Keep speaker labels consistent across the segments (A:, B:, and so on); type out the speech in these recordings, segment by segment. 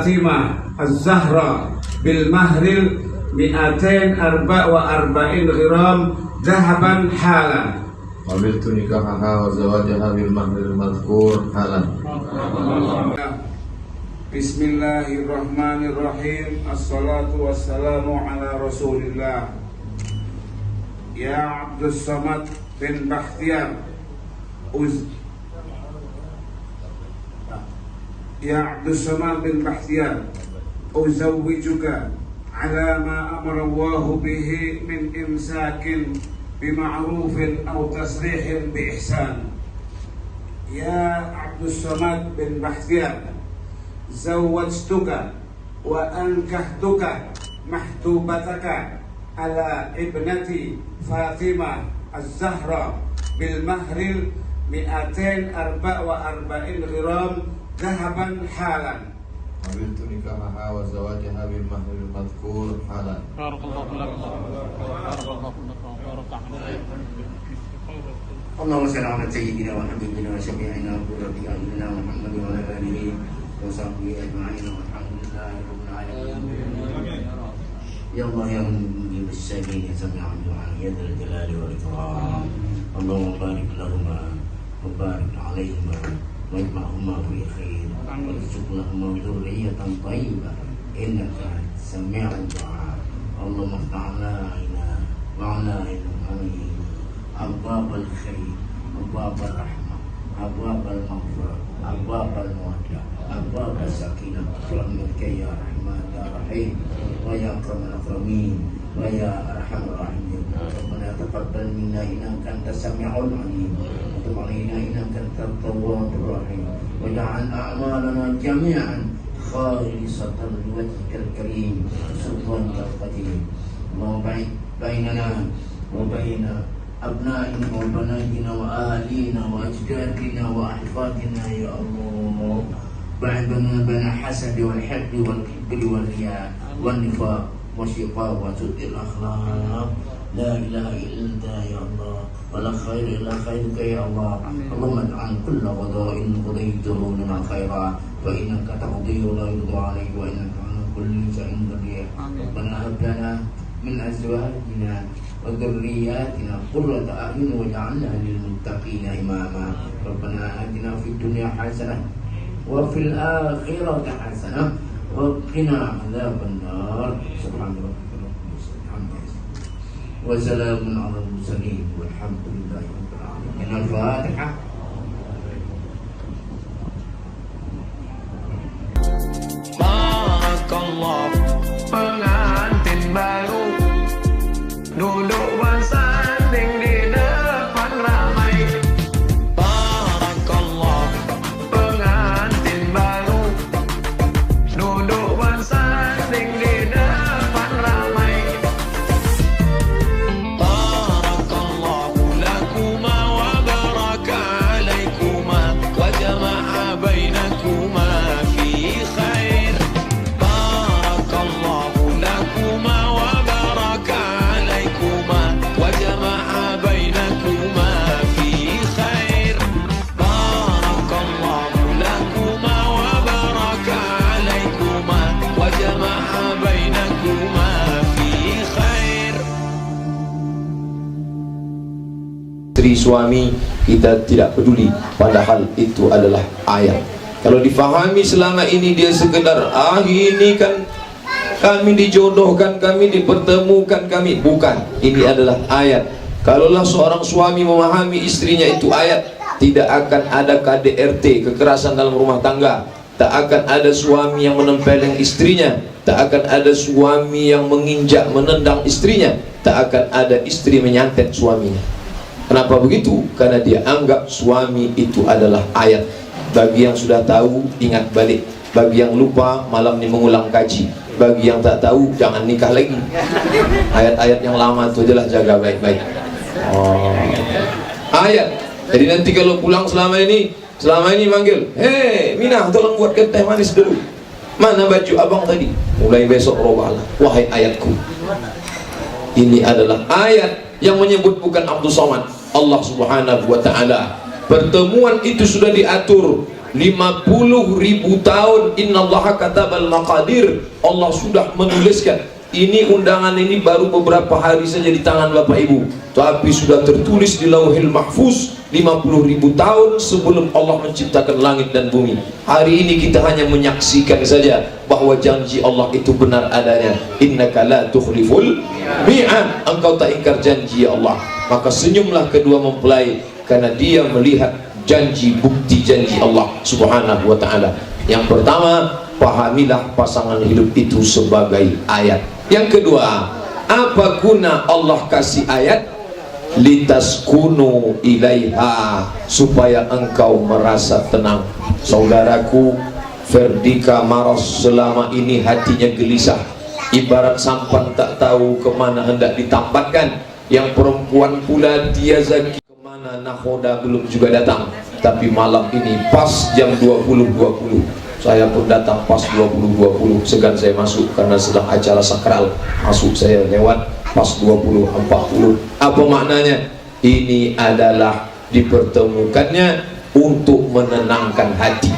A: Fatimah Az-Zahra bil mahril 244 gram zahaban halan.
B: qabiltu nikahaha wa zawajaha bil mahril madhkur halan.
A: Bismillahirrahmanirrahim. Assalatu wassalamu ala Rasulillah. Ya Abdus Samad bin Bakhtiar Ya Abdus Samad bin Bakhtiar, uzawwijuka ala ma amara Allahu bihi min imsakin bima'rufin aw tasrihin bi ihsan. Ya Abdus Samad bin Bakhtiar, zawwajtuka wa ankahtuka mahtubataka ala ibnati Fatimah Az-Zahra bil mahril 244 gram zahaban halan.
B: qabiltu nikahaha wa zawajaha bil mahril madhkur halan.
C: Allahumma salli ala sayyidina wa habibina wa syafi'ina wa qurrati a'yunina Muhammadin wa ala alihi wa sahbihi ajma'in walhamdulillahi rabbil alamin. Ya Allah ya mujib as-sabiin ya sami'an du'a ya dzal jalali wal ikram. Allahumma barik lahumma wa barik alaihima wa ijma'huma fi khair warzuq lahumma dhurriyyatan thayyibah innaka sami'ud du'a. Allahumma iftah lana wa ala alihi أبواب الخير أبواب الرحمة أبواب المغفرة أبواب المودة أبواب السكينة برحمتك يا رحمن يا رحيم ويا أكرم الأكرمين ويا أرحم الراحمين. ربنا تقبل منا إنك أنت السميع العليم وتب علينا إنك أنت التواب الرحيم واجعل أعمالنا جميعا خالصة لوجهك الكريم سلطانك القديم. اللهم بعد بيننا وبين أبنائنا وبناتنا وأهالينا وأجدادنا وأحفادنا يا الله. بعدنا بين الحسد والحقد والكبر والرياء والنفاق والشقاق وسوء الأخلاق. لا إله إلا أنت يا الله ولا خير إلا خيرك يا الله. اللهم اجعل كل قضاء قضيته لنا خيرا فإنك تقضي ولا يقضى عليك وإنك على كل شيء قدير. ربنا هب لنا من أزواجنا وذرياتنا قرة أعين واجعلنا للمتقين إماما. ربنا آتنا في الدنيا حسنة وفي الآخرة حسنة وقنا عذاب النار. سبحان ربك رب العزة عما يصفون وسلام على المرسلين والحمد لله رب العالمين. الفاتحة.
D: Barakallah, pengantin baru duduk bersanding di depan ramai. Barakallah, pengantin baru duduk bersanding di depan ramai. Barakallahu lakuma wa baraka alaikuma wa jama'a bainakuma fi khair. Barakallahu lakuma wa baraka alaikuma wa jama'a bainakuma fi khair. Barakallahu lakuma wa baraka alaikuma wa jama'a bainakuma fi khair.
E: Istri suami kita tidak peduli, padahal itu adalah ayat. Kalau difahami selama ini dia sekedar ini kan kami dijodohkan, kami dipertemukan, kami bukan. Ini adalah ayat. Kalaulah seorang suami memahami istrinya itu ayat, tidak akan ada KDRT, kekerasan dalam rumah tangga. Tak akan ada suami yang menempeleng istrinya, tak akan ada suami yang menginjak menendang istrinya, tak akan ada istri menyantet suaminya. Kenapa begitu? Karena dia anggap suami itu adalah ayat. Bagi yang sudah tahu, ingat balik. Bagi yang lupa, malam ini mengulang kaji. Bagi yang tak tahu, jangan nikah lagi. Ayat-ayat yang lama itu adalah jaga baik-baik. Ayat. Jadi nanti kalau pulang selama ini manggil, hei Minah, tolong buatkan teh manis dulu. Mana baju abang tadi? Mulai besok robalah. Wahai ayatku. Ini adalah ayat yang menyebut bukan Abdus Samad, Allah Subhanahu wa ta'ala. Pertemuan itu sudah diatur 50.000 tahun. Innallaha katabal maqadir. Allah sudah menuliskan. Ini undangan ini baru beberapa hari saja di tangan Bapak Ibu, tapi sudah tertulis di Lauhil Mahfuz 50.000 tahun sebelum Allah menciptakan langit dan bumi. Hari ini kita hanya menyaksikan saja bahwa janji Allah itu benar adanya. Innaka la tukhliful mi'ad. Engkau tak ingkar janji ya Allah. Maka senyumlah kedua mempelai karena dia melihat janji, bukti janji Allah Subhanahu wa ta'ala. Yang pertama, pahamilah pasangan hidup itu sebagai ayat. Yang kedua, apa guna Allah kasih ayat? Litaskunu ilaiha, supaya engkau merasa tenang. Saudaraku, Ferdika Maros selama ini hatinya gelisah, ibarat sampan tak tahu kemana hendak ditempatkan. Yang perempuan pula dia Zaki, kemana nahoda belum juga datang. Tapi malam ini pas jam 20.20 saya pun datang pas 20.20, segan saya masuk karena sedang acara sakral. Masuk saya lewat pas 20.40. Apa maknanya? Ini adalah dipertemukannya untuk menenangkan hati.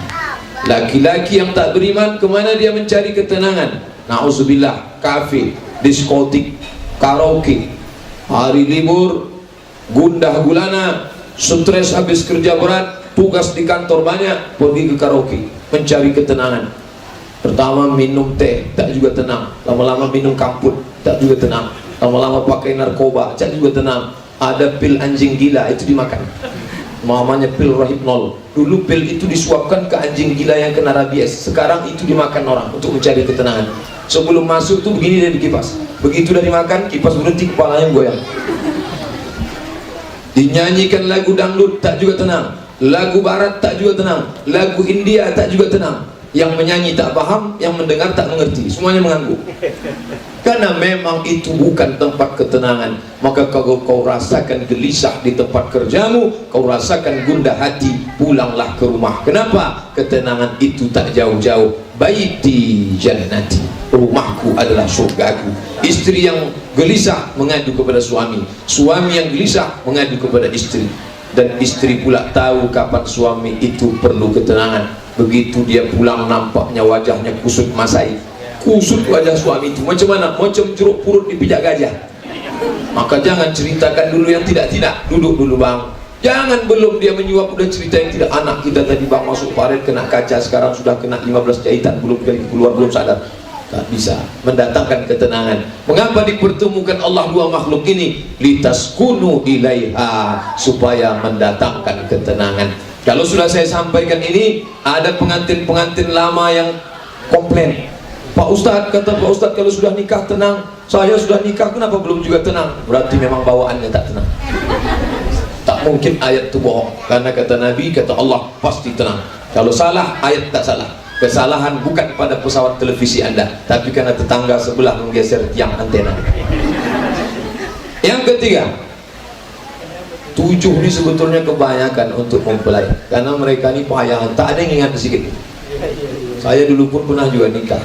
E: Laki-laki yang tak beriman kemana dia mencari ketenangan? Na'udzubillah, kafe, diskotik, karaoke. Hari libur, gundah gulana, stres habis kerja berat, tugas di kantor banyak, pergi ke karaoke mencari ketenangan. Pertama minum teh, tak juga tenang. Lama-lama minum kamput, tak juga tenang. Lama-lama pakai narkoba, tak juga tenang. Ada pil anjing gila, itu dimakan. Namanya pil Rohypnol. Dulu pil itu disuapkan ke anjing gila yang kena rabies. Sekarang itu dimakan orang untuk mencari ketenangan. Sebelum masuk tuh begini dia dikipas. Begitu udah dimakan, kipas berhenti, kepalanya goyang. Dinyanyikan lagu dangdut, tak juga tenang. Lagu barat tak juga tenang. Lagu India tak juga tenang. Yang menyanyi tak paham, yang mendengar tak mengerti, semuanya mengangguk. Karena memang itu bukan tempat ketenangan. Maka kalau kau rasakan gelisah di tempat kerjamu, kau rasakan gundah hati, pulanglah ke rumah. Kenapa? Ketenangan itu tak jauh-jauh. Baiti jannati, rumahku adalah surgaku. Istri yang gelisah mengadu kepada suami, suami yang gelisah mengadu kepada istri. Dan istri pula tahu kapan suami itu perlu ketenangan. Begitu dia pulang nampaknya wajahnya kusut masai. Kusut wajah suami itu macam mana? Macam jeruk purut dipijak gajah. Maka jangan ceritakan dulu yang tidak-tidak. Duduk dulu bang. Jangan belum dia menyuap udah cerita yang tidak. Anak kita tadi bang masuk paret kena kaca, sekarang sudah kena 15 jahitan, belum keluar, belum sadar. Tak bisa mendatangkan ketenangan. Mengapa dipertemukan Allah dua makhluk ini? Litaskunu ilaiha, supaya mendatangkan ketenangan. Kalau sudah saya sampaikan ini, ada pengantin-pengantin lama yang komplain. Pak Ustadz, kata Pak Ustadz, kalau sudah nikah tenang. Saya sudah nikah, kenapa belum juga tenang? Berarti memang bawaannya tak tenang. Tak mungkin ayat itu bohong. Karena kata Nabi, kata Allah, pasti tenang. Kalau salah, ayat tak salah. Kesalahan bukan pada pesawat televisi Anda, tapi karena tetangga sebelah menggeser tiang antena. Yang ketiga, 7 ini sebetulnya kebanyakan untuk mempelai, karena mereka ini payangan, tak ada yang ingat sedikit. Saya dulu pun pernah juga nikah,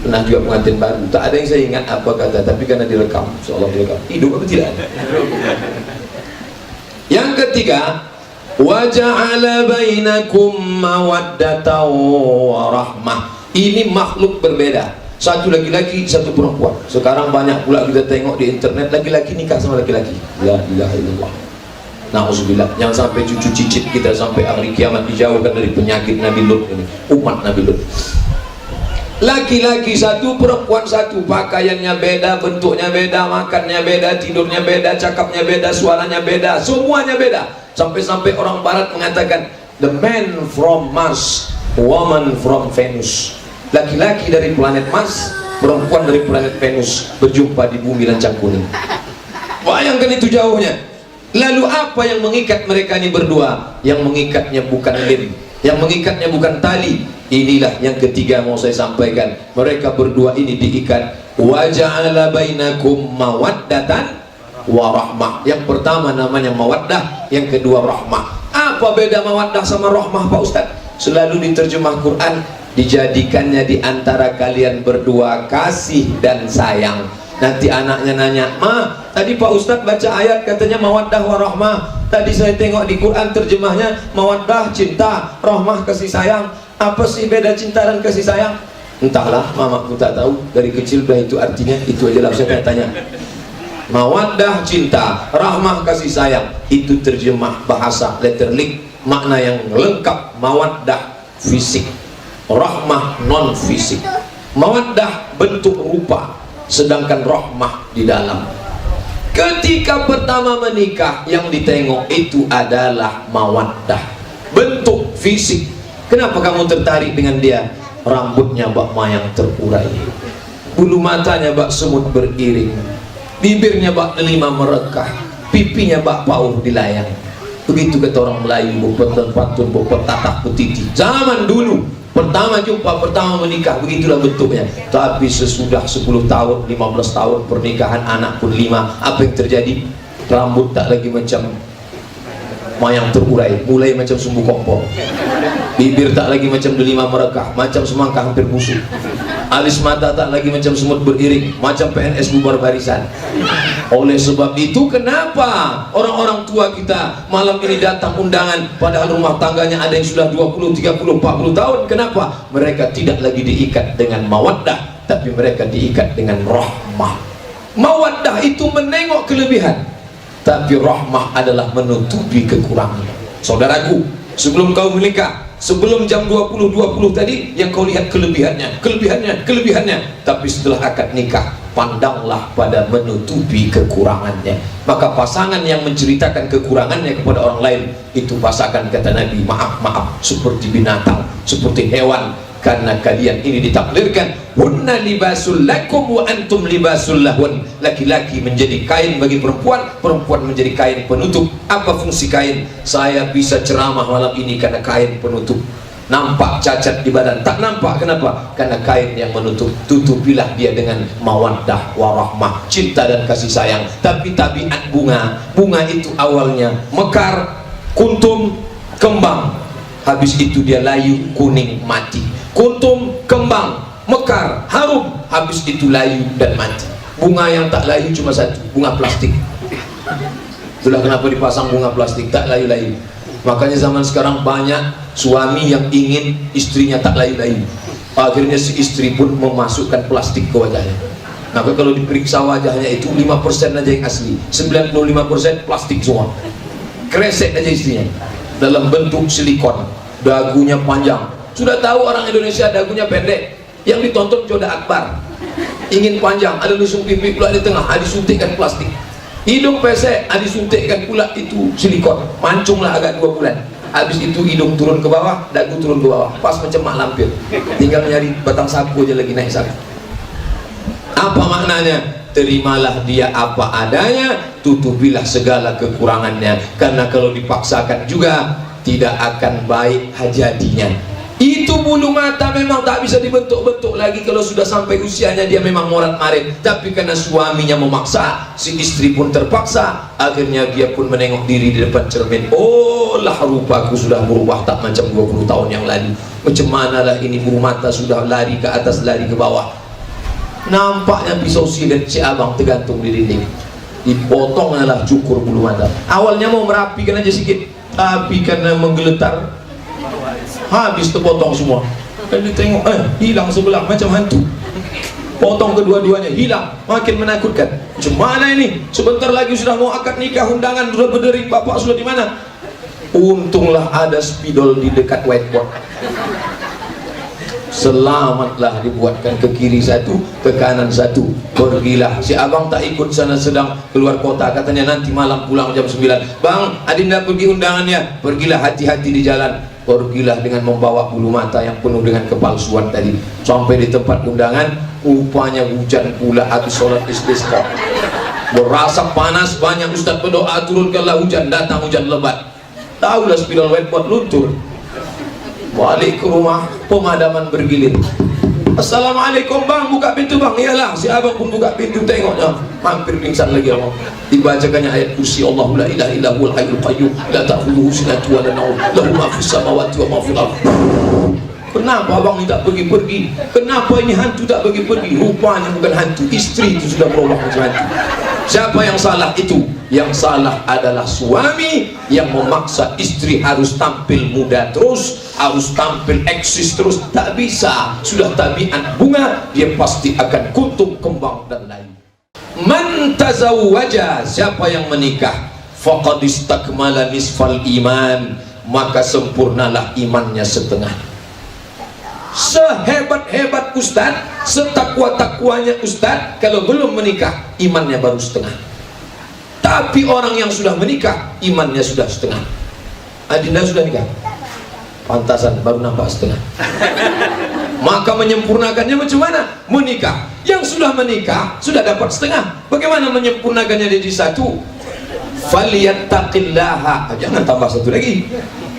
E: pernah juga pengantin baru, tak ada yang saya ingat apa kata, tapi karena direkam, seolah direkam, hidup apa tidak. Yang ketiga, wa ja'ala bainakum mawaddatan wa rahmah. Ini makhluk berbeda, satu laki-laki, satu perempuan. Sekarang banyak pula kita tengok di internet laki-laki nikah sama laki-laki. La ilaha illallah. Na'udzubillah. Yang sampai cucu cicit kita sampai hari kiamat dijauhkan dari penyakit Nabi Lut ini, umat Nabi Lut. Laki-laki satu, perempuan satu, pakaiannya beda, bentuknya beda, makannya beda, tidurnya beda, cakapnya beda, suaranya beda, semuanya beda. Sampai-sampai orang barat mengatakan the man from Mars, woman from Venus. Laki-laki dari planet Mars, perempuan dari planet Venus berjumpa di bumi lancang kuning. Bayangkan itu jauhnya. Lalu apa yang mengikat mereka ini berdua? Yang mengikatnya bukan lem, yang mengikatnya bukan tali. Inilah yang ketiga mau saya sampaikan. Mereka berdua ini diikat. Wa ja'ala bainakum mawaddatan wa rahmah. Yang pertama namanya mawaddah, yang kedua rahmah. Apa beda mawaddah sama rahmah Pak Ustaz? Selalu diterjemah Quran, dijadikannya di antara kalian berdua kasih dan sayang. Nanti anaknya nanya, "Ma, tadi Pak Ustaz baca ayat katanya mawaddah wa rahmah. Tadi saya tengok di Quran terjemahnya mawaddah, cinta, rahmah, kasih sayang. Apa sih beda cinta dan kasih sayang? Entahlah, mamaku tak tahu. Dari kecil udah itu artinya, itu aja lah saya tanya. Mawaddah, cinta, rahmah, kasih sayang, itu terjemah bahasa letterlik, makna yang lengkap. Mawaddah fisik, rahmah non fisik. Mawaddah bentuk rupa, sedangkan rahmah di dalam. Ketika pertama menikah, yang ditengok itu adalah mawaddah, bentuk fisik. Kenapa kamu tertarik dengan dia? Rambutnya bak mayang terurai, bulu matanya bak semut beriring, bibirnya bak delima merekah, pipinya bak pauh dilayang. Begitu kata orang Melayu, bopet patun, bopet tatap petiti. Zaman dulu pertama jumpa, pertama menikah, begitulah bentuknya. Tapi sesudah 10 tahun, 15 tahun pernikahan, anak pun 5, apa yang terjadi? Rambut tak lagi macam mayang terurai, mulai macam sumbu kompor. Bibir tak lagi macam delima merekah, macam semangka hampir busuk. Alis mata tak lagi macam semut beriring, macam PNS bubar barisan. Oleh sebab itu, kenapa orang-orang tua kita malam ini datang undangan, padahal rumah tangganya ada yang sudah 20, 30, 40 tahun. Kenapa? Mereka tidak lagi diikat dengan mawaddah, tapi mereka diikat dengan rahmah. Mawaddah itu menengok kelebihan, tapi rahmah adalah menutupi kekurangan. Saudaraku, sebelum kau menikah, sebelum jam 20.20 tadi, yang kau lihat kelebihannya, tapi setelah akad nikah, pandanglah pada menutupi kekurangannya. Maka pasangan yang menceritakan kekurangannya kepada orang lain, itu pasangan, kata Nabi, maaf seperti binatang, seperti hewan. Karena kalian ini ditakdirkan, hunna libasul lakum wa antum libasul lahun. Laki-laki menjadi kain bagi perempuan, perempuan menjadi kain penutup. Apa fungsi kain? Saya bisa ceramah malam ini karena kain penutup. Nampak cacat di badan? Tak nampak. Kenapa? Karena kain yang menutup. Tutupilah dia dengan mawaddah warahmah, cinta dan kasih sayang. Tapi tabiat bunga, bunga itu awalnya mekar, kuntum, kembang. Habis itu dia layu, kuning, mati. Kuntum, kembang, mekar, harum, habis itu layu dan mati. Bunga yang tak layu cuma satu, bunga plastik. Itulah kenapa dipasang bunga plastik, tak layu-layu. Makanya zaman sekarang banyak suami yang ingin istrinya tak layu-layu. Akhirnya si istri pun memasukkan plastik ke wajahnya. Maka kalau diperiksa wajahnya itu 5% aja yang asli, 95% plastik semua. Kresek aja istrinya, dalam bentuk silikon, dagunya panjang. Sudah tahu orang Indonesia dagunya pendek, yang ditonton Joda Akbar. Ingin panjang, ada lusung pipi pula di tengah, ada disuntikkan plastik. Hidung pesek, ada disuntikkan pula itu silikon. Mancunglah agak 2 bulan. Habis itu hidung turun ke bawah, dagu turun ke bawah, pas macam mak lampir. Tinggal nyari batang sapu aja lagi naik sapu. Apa maknanya? Terimalah dia apa adanya, tutupilah segala kekurangannya. Karena kalau dipaksakan juga tidak akan baik jadinya. Itu bulu mata memang tak bisa dibentuk-bentuk lagi kalau sudah sampai usianya dia memang morat-marit. Tapi karena suaminya memaksa, si istri pun terpaksa. Akhirnya dia pun menengok diri di depan cermin. Oh lah, rupaku sudah berubah tak macam 20 tahun yang lalu. Macam manalah ini, bulu mata sudah lari ke atas, lari ke bawah. Nampaknya pisau silet si abang tergantung di dinding. Dipotongnya lah cukur bulu mata. Awalnya mau merapikan aja sedikit, tapi karena menggeletar, habis terpotong semua. Dan ditengok, hilang sebelah macam hantu. Potong kedua-duanya, hilang, makin menakutkan. Macam mana ini? Sebentar lagi sudah mau akad nikah, undangan sudah berdering, bapak sudah di mana? Untunglah ada spidol di dekat whiteboard. Selamatlah, dibuatkan ke kiri satu, ke kanan satu. Pergilah. Si abang tak ikut sana, sedang keluar kota. Katanya nanti malam pulang jam 9. Bang, Adinda pergi undangannya. Pergilah, hati-hati di jalan. Pergilah dengan membawa bulu mata yang penuh dengan kepalsuan tadi. Sampai di tempat undangan, rupanya hujan pula habis sholat istisqa. Berasa panas, banyak ustaz berdoa turunkanlah hujan, datang hujan lebat. Tahulah spidol whiteboard luntur. Balik ke rumah, pemadaman bergilir. Assalamualaikum bang, buka pintu bang. Iyalah, si abang pun buka pintu, tengoknya hampir pingsan lagi abang. Dibacakannya ayat kursi Allah, la ilaha illa huwal hayyul qayyum, la ta'khudhuhu sinatun wa la nawm, lahu ma fis samawati wa ma fil ardh. Kenapa abang ini tak pergi-pergi? Kenapa ini hantu tak pergi-pergi? Rupanya bukan hantu, istri itu sudah berubah menjadi hantu. Siapa yang salah itu? Yang salah adalah suami yang memaksa istri harus tampil muda terus, harus tampil eksis terus. Tak bisa, sudah tabiat bunga, dia pasti akan kuntum, kembang dan lain. Man tazawwaja, siapa yang menikah, faqad istakmala nisfal iman, maka sempurnalah imannya setengah. Sehebat-hebat ustaz, setakwa-takwanya ustaz, kalau belum menikah imannya baru setengah. Tapi orang yang sudah menikah imannya sudah setengah. Adinda sudah nikah? Pantasan baru nampak setengah. Maka menyempurnakannya macam mana? Menikah. Yang sudah menikah sudah dapat setengah. Bagaimana menyempurnakannya jadi satu? Falyattaqillaha, jangan tambah satu lagi.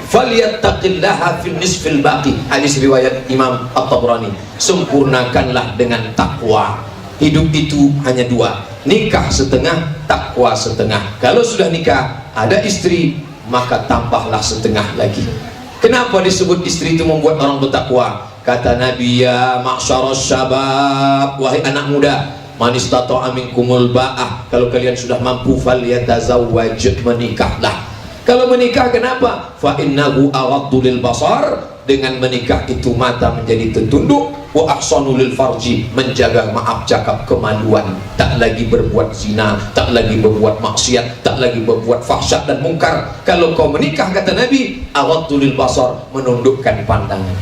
E: Falyattaqillaha fil nisfil baqi. Hadis riwayat Imam At-Tabrani. Sempurnakanlah dengan takwa. Hidup itu hanya dua, nikah setengah, takwa setengah. Kalau sudah nikah, ada istri, maka tambahlah setengah lagi. Kenapa disebut istri itu membuat orang bertakwa? Kata Nabi, ya ma'syaras syabab, wahai anak muda, man istata'a minkumul ba'ah, kalau kalian sudah mampu falyatazawwaj, menikahlah. Kalau menikah kenapa? Fa innahu aghaddu lil basar, dengan menikah itu mata menjadi tertunduk, wa ahsanu lil farji, menjaga maaf cakap kemaluan, tak lagi berbuat zina, tak lagi berbuat maksiat, tak lagi berbuat fahsyat dan mungkar. Kalau kau menikah, kata Nabi, aghaddu lil basar, menundukkan pandangan.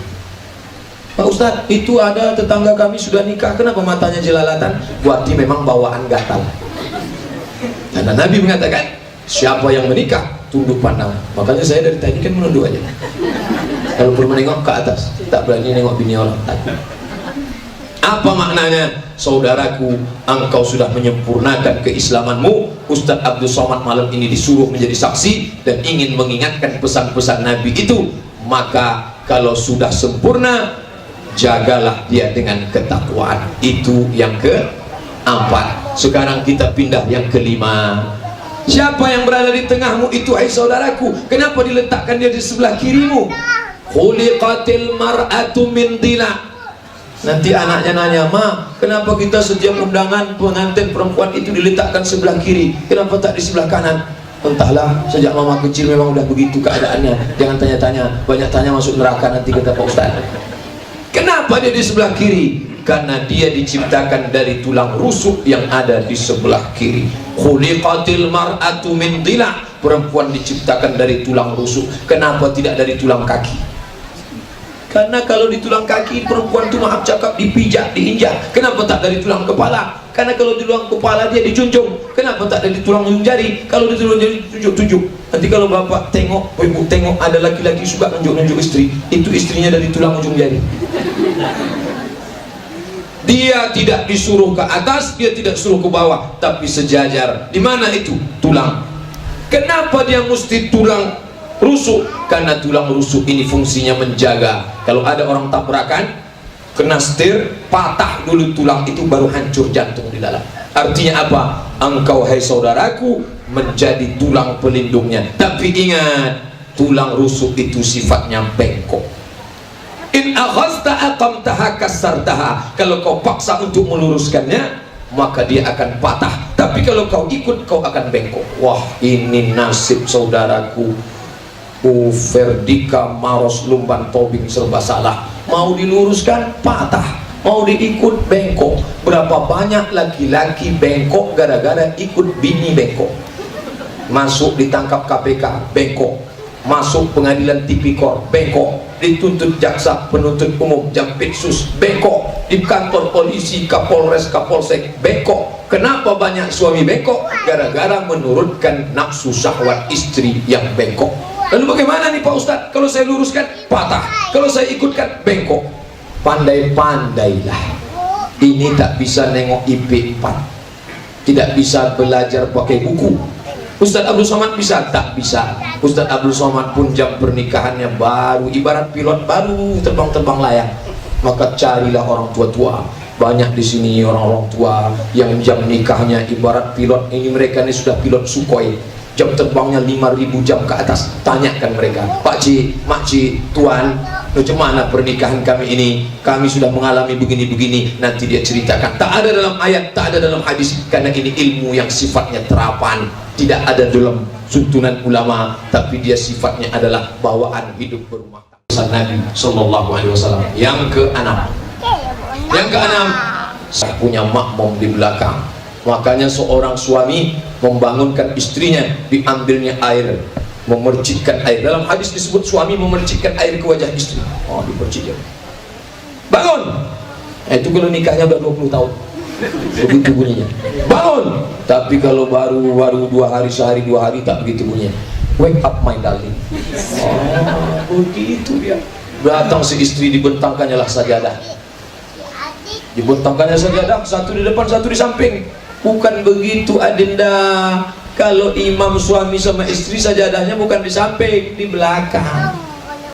E: Pak Ustadz, itu ada tetangga kami sudah nikah, kenapa matanya jelalatan? Berarti memang bawaan gatal. Karena Nabi mengatakan, siapa yang menikah tunduk pandangan. Makanya saya dari tadi kan menunduk aja. Kalau perlu menengok ke atas, tak berani nengok bini orang. Apa maknanya? Saudaraku, engkau sudah menyempurnakan keislamanmu. Ustadz Abdul Somad malam ini disuruh menjadi saksi dan ingin mengingatkan pesan-pesan Nabi itu. Maka kalau sudah sempurna, jagalah dia dengan ketakwaan. Itu yang keempat. Sekarang kita pindah yang kelima. Siapa yang berada di tengahmu itu, hai saudaraku? Kenapa diletakkan dia di sebelah kirimu? Khuliqatil mar'atu min dila. Nanti anaknya nanya, ma, kenapa kita setiap undangan pengantin perempuan itu diletakkan sebelah kiri, kenapa tak di sebelah kanan? Entahlah, sejak mama kecil memang udah begitu keadaannya. Jangan tanya-tanya, banyak tanya masuk neraka nanti, kata Pak Ustaz. Kenapa dia di sebelah kiri? Karena dia diciptakan dari tulang rusuk yang ada di sebelah kiri. Khuliqatil mar'atu min dila. Perempuan diciptakan dari tulang rusuk. Kenapa tidak dari tulang kaki? Karena kalau di tulang kaki perempuan itu maaf cakap dipijak, diinjak. Kenapa tak dari tulang kepala? Karena kalau di tulang kepala dia dijunjung. Kenapa tak dari tulang ujung jari? Kalau di tulang jari tunjuk-tunjuk. Nanti kalau bapak tengok, ibu tengok ada laki-laki suka nunjuk-nunjuk istri, itu istrinya dari tulang ujung jari. Dia tidak disuruh ke atas, dia tidak suruh ke bawah, tapi sejajar. Di mana itu? Tulang. Kenapa dia mesti tulang rusuk? Karena tulang rusuk ini fungsinya menjaga. Kalau ada orang tabrakan, kena setir, patah dulu tulang itu, baru hancur jantung di dalam. Artinya apa? Engkau, hai saudaraku, menjadi tulang pelindungnya. Tapi ingat, tulang rusuk itu sifatnya bengkok. In akhazta aqamtaha kasartaha. Kalau kau paksa untuk meluruskannya, maka dia akan patah. Tapi kalau kau ikut, kau akan bengkok. Wah, ini nasib saudaraku. Ferdika Maros Lumban Tobing serba salah. Mau diluruskan, patah. Mau diikut, bengkok. Berapa banyak laki-laki bengkok gara-gara ikut bini bengkok. Masuk ditangkap KPK, bengkok. Masuk pengadilan tipikor, bengkok. Dituntut jaksa penuntut umum Jampitsus, bengkok. Di kantor polisi, Kapolres, Kapolsek, bengkok. Kenapa banyak suami bengkok? Gara-gara menurutkan nafsu syahwat istri yang bengkok. Lalu bagaimana nih Pak Ustadz? Kalau saya luruskan, patah. Kalau saya ikutkan, bengkok. Pandai-pandailah. Ini tak bisa nengok IP 4. Tidak bisa belajar pakai buku. Ustadz Abdul Somad bisa? Tak bisa. Ustadz Abdul Somad pun jam pernikahannya baru, ibarat pilot baru terbang-terbang layang. Maka carilah orang tua-tua. Banyak di sini orang-orang tua yang jam nikahnya ibarat pilot. Ini mereka ini sudah pilot Sukhoi. Jam terbangnya 5.000 jam ke atas. Tanyakan mereka, Pak Cik, Mak Cik, Tuan, Bagaimana pernikahan kami ini, kami sudah mengalami begini-begini. Nanti dia ceritakan. Tak ada dalam ayat, tak ada dalam hadis, karena ini ilmu yang sifatnya terapan, tidak ada dalam suntunan ulama, tapi dia sifatnya adalah bawaan hidup berumah tangga Nabi Sallallahu Alaihi Wasallam. Yang keenam, saya punya makmum di belakang. Makanya seorang suami membangunkan istrinya, diambilnya air, memercikkan air. Dalam hadis disebut suami memercikkan air ke wajah istri. Oh, dipercik dia. Bangun. Itu kalau nikahnya udah 20 tahun. Begitu bunyinya. Bangun. Tapi kalau baru 2 hari, sehari 2 hari, tak begitu bunyinya. Wake up my darling. Oh, begitu dia. Datang si istri, dibentangkannya lah sajadah. Dibentangkannya sajadah, satu di depan, satu di samping. Bukan begitu adinda. Kalau imam suami sama istri, sajadahnya bukan di samping, di belakang.